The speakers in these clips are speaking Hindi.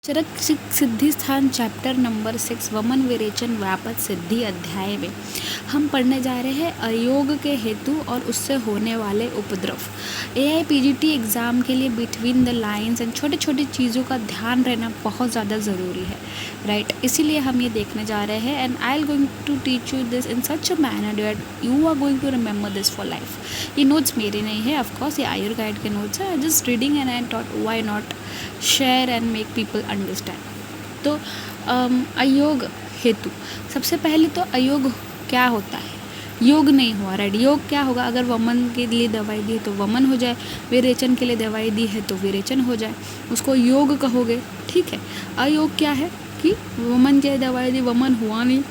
चरक सिद्धि स्थान चैप्टर नंबर 6 वमन विरेचन व्यापक सिद्धि अध्याय में हम पढ़ने जा रहे हैं अयोग के हेतु और उससे होने वाले उपद्रव। AIPGT एग्ज़ाम के लिए बिटवीन द लाइंस एंड छोटी छोटी चीज़ों का ध्यान रहना बहुत ज़्यादा ज़रूरी है, राइट। इसीलिए हम ये देखने जा रहे हैं and I'll going to teach you this in such a manner that you are going to remember this for life. ये नोट्स मेरे नहीं है, ऑफकोर्स ये आयुर गाइड के नोट्स है, just reading and I thought why not share and make people understand. तो अयोग हेतु, सबसे पहले तो अयोग क्या होता है। योग नहीं हुआ, राइट। योग क्या होगा, अगर वमन के लिए दवाई दी है तो वमन हो जाए, विरेचन के लिए दवाई दी है तो विरेचन हो जाए, उसको योग कहोगे, ठीक है। अयोग क्या है कि वमन के लिए दवाई दी, वमन हुआ नहीं,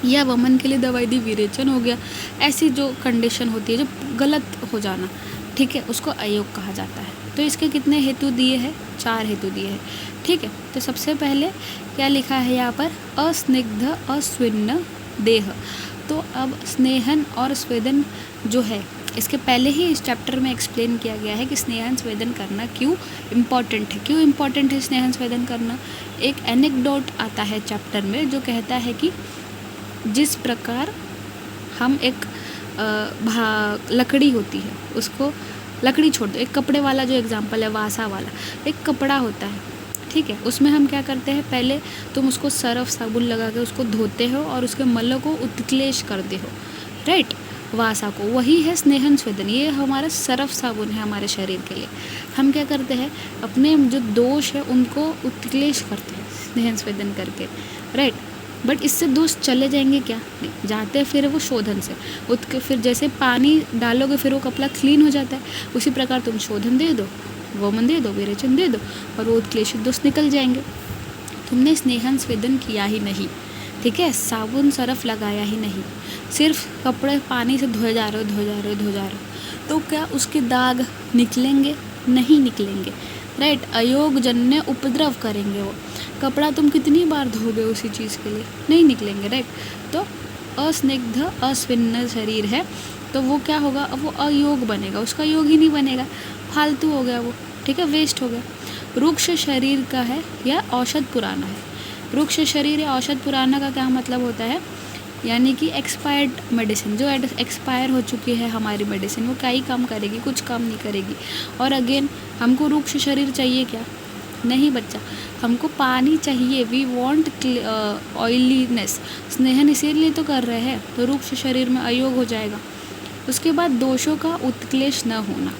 या वमन के लिए दवाई दी, विरेचन हो गया, ऐसी जो कंडीशन होती है, जो गलत हो जाना, ठीक है, उसको अयोग कहा जाता है। तो इसके कितने हेतु दिए हैं, 4 हेतु दिए हैं, ठीक है। तो सबसे पहले क्या लिखा है यहाँ पर, अस्निग्ध अस्विन्न देह। तो अब स्नेहन और स्वेदन जो है, इसके पहले ही इस चैप्टर में एक्सप्लेन किया गया है कि स्नेहन स्वेदन करना क्यों इम्पॉर्टेंट है। क्यों इम्पॉर्टेंट है स्नेहन स्वेदन करना, एक एनेक्डोट आता है चैप्टर में जो कहता है कि जिस प्रकार हम एक लकड़ी होती है, उसको लकड़ी छोड़ दो, एक कपड़े वाला जो एग्जांपल है, वासा वाला एक कपड़ा होता है, ठीक है। उसमें हम क्या करते हैं, पहले तुम उसको सरफ साबुन लगा के उसको धोते हो और उसके मल को उत्क्लेश करते हो, राइट, वासा को। वही है स्नेहन स्वेदन, ये हमारा सरफ साबुन है हमारे शरीर के लिए। हम क्या करते हैं, अपने जो दोष है उनको उत्क्लेश करते हैं स्नेहन स्वेदन करके, राइट। बट इससे दोष चले जाएंगे क्या, नहीं जाते हैं, फिर वो शोधन से फिर जैसे पानी डालोगे फिर वो कपड़ा क्लीन हो जाता है, उसी प्रकार तुम शोधन दे दो, वमन दे दो, विरेचन दे दो और वो उत्क्लेशित दोष निकल जाएंगे। तुमने स्नेहन स्वेदन किया ही नहीं, ठीक है, साबुन सरफ लगाया ही नहीं, सिर्फ कपड़े पानी से धोए जा रहे हो, तो क्या उसके दाग निकलेंगे, नहीं निकलेंगे, राइट। अयोग जन्य उपद्रव करेंगे वो। कपड़ा तुम कितनी बार धोगे उसी चीज़ के लिए, नहीं निकलेंगे, राइट। तो अस्निग्ध अस्विन्न शरीर है तो वो क्या होगा, अब वो अयोग बनेगा, उसका योग ही नहीं बनेगा, फालतू हो गया वो, ठीक है, वेस्ट हो गया। रुक्ष शरीर का है या औषध पुराना है। रुक्ष शरीर या औषध पुराना का क्या मतलब होता है, यानी कि एक्सपायर्ड मेडिसिन, जो एक्सपायर हो चुकी है हमारी मेडिसिन, वो क्या ही काम करेगी, कुछ काम नहीं करेगी। और अगेन हमको रुक्ष शरीर चाहिए क्या, नहीं बच्चा, हमको पानी चाहिए, वी वॉन्ट ऑयलीनेस। स्नेहन इसीलिए तो कर रहे हैं, तो रुक्ष शरीर में अयोग हो जाएगा। उसके बाद दोषों का उत्क्लेश न होना।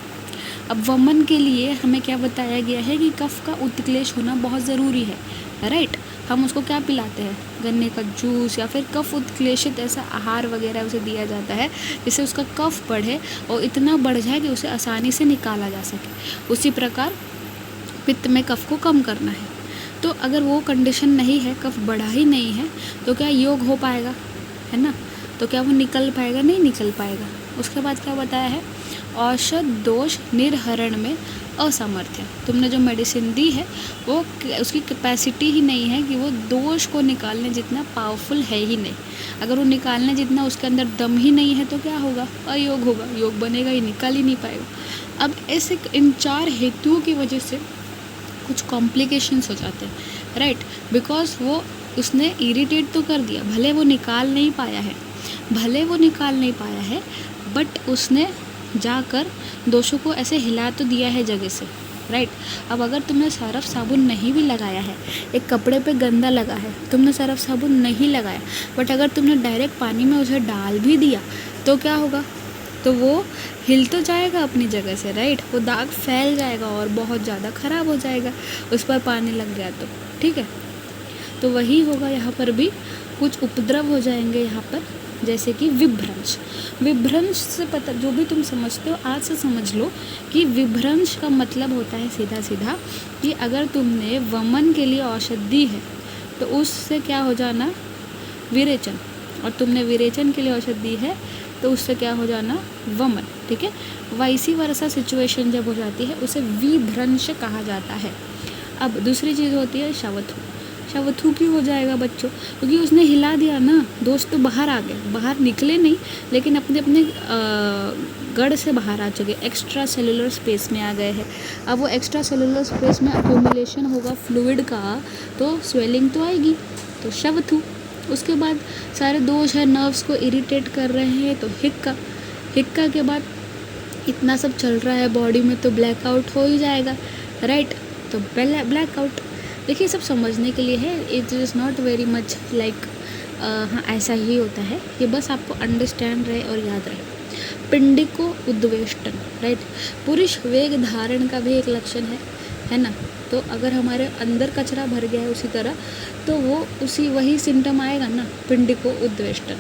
अब वमन के लिए हमें क्या बताया गया है कि कफ का उत्क्लेश होना बहुत ज़रूरी है, राइट। हम उसको क्या पिलाते हैं, गन्ने का जूस या फिर कफ उत्क्लेशित ऐसा आहार वगैरह उसे दिया जाता है जिससे उसका कफ बढ़े और इतना बढ़ जाए कि उसे आसानी से निकाला जा सके। उसी प्रकार पित्त में कफ को कम करना है, तो अगर वो कंडीशन नहीं है, कफ बढ़ा ही नहीं है, तो क्या योग हो पाएगा, है ना। तो क्या वो निकल पाएगा, नहीं निकल पाएगा। उसके बाद क्या बताया है, औषध दोष निर्हरण में असमर्थ है। तुमने जो मेडिसिन दी है वो उसकी कैपेसिटी ही नहीं है कि वो दोष को निकालने जितना पावरफुल है ही नहीं। अगर वो निकालने जितना उसके अंदर दम ही नहीं है तो क्या होगा, अयोग होगा, योग बनेगा ही, निकाल ही नहीं पाएगा। अब ऐसे इन 4 हेतुओं की वजह से कुछ कॉम्प्लिकेशंस हो जाते हैं, राइट, बिकॉज वो उसने इरिटेट तो कर दिया, भले वो निकाल नहीं पाया है, बट उसने जाकर दोषों को ऐसे हिला तो दिया है जगह से, राइट। अब अगर तुमने सरफ साबुन नहीं भी लगाया है, एक कपड़े पे गंदा लगा है, तुमने सरफ साबुन नहीं लगाया, बट अगर तुमने डायरेक्ट पानी में उसे डाल भी दिया तो क्या होगा, तो वो हिल तो जाएगा अपनी जगह से, राइट, वो दाग फैल जाएगा और बहुत ज़्यादा ख़राब हो जाएगा, उस पर पानी लग गया तो, ठीक है। तो वही होगा यहाँ पर भी, कुछ उपद्रव हो जाएंगे यहाँ पर, जैसे कि विभ्रंश से पता, जो भी तुम समझते हो आज से समझ लो कि विभ्रंश का मतलब होता है सीधा सीधा कि अगर तुमने वमन के लिए औषध दी है तो उससे क्या हो जाना, विरेचन, और तुमने विरेचन के लिए औषध दी है तो उससे क्या हो जाना, वमन, ठीक है। वाइसी वर्सा सिचुएशन जब हो जाती है उसे विभ्रंश कहा जाता है। अब दूसरी चीज़ होती है शवथु। शवथू क्यों हो जाएगा बच्चों? क्योंकि उसने हिला दिया ना, दोस्त तो बाहर आ गए, बाहर निकले नहीं लेकिन अपने अपने गढ़ से बाहर आ चुके, एक्स्ट्रा सेलुलर स्पेस में आ गए हैं। अब वो एक्स्ट्रा सेलुलर स्पेस में अक्यूमुलेशन होगा फ्लूइड का, तो स्वेलिंग तो आएगी, तो शवथू। उसके बाद सारे दोष है, नर्व्स को इरिटेट कर रहे हैं, तो हिक्का। हिक्का के बाद इतना सब चल रहा है बॉडी में, तो ब्लैकआउट हो ही जाएगा, राइट। तो ब्लैकआउट देखिए सब समझने के लिए है, it is not very much like हाँ ऐसा ही होता है, ये बस आपको अंडरस्टैंड रहे और याद रहे। पिंडिको उद्वेष्टन, राइट। पुरुष वेग धारण का भी एक लक्षण है ना। तो अगर हमारे अंदर कचरा भर गया है उसी तरह, तो वो वही सिम्टम आएगा ना, पिंडिको उद्वेष्टन।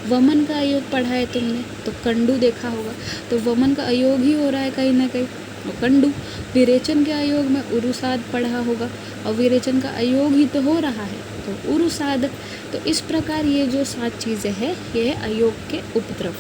वमन का अयोग पढ़ा है तुमने, तो कंडू देखा होगा, तो वमन का अयोग ही हो रहा है कहीं ना कहीं, वो कंडू। विरेचन के अयोग में उरुसाद पढ़ा होगा, और विरेचन का अयोग ही तो हो रहा है, तो उरुसाद। तो इस प्रकार ये जो 7 चीज़ें हैं, ये है अयोग के उपद्रव।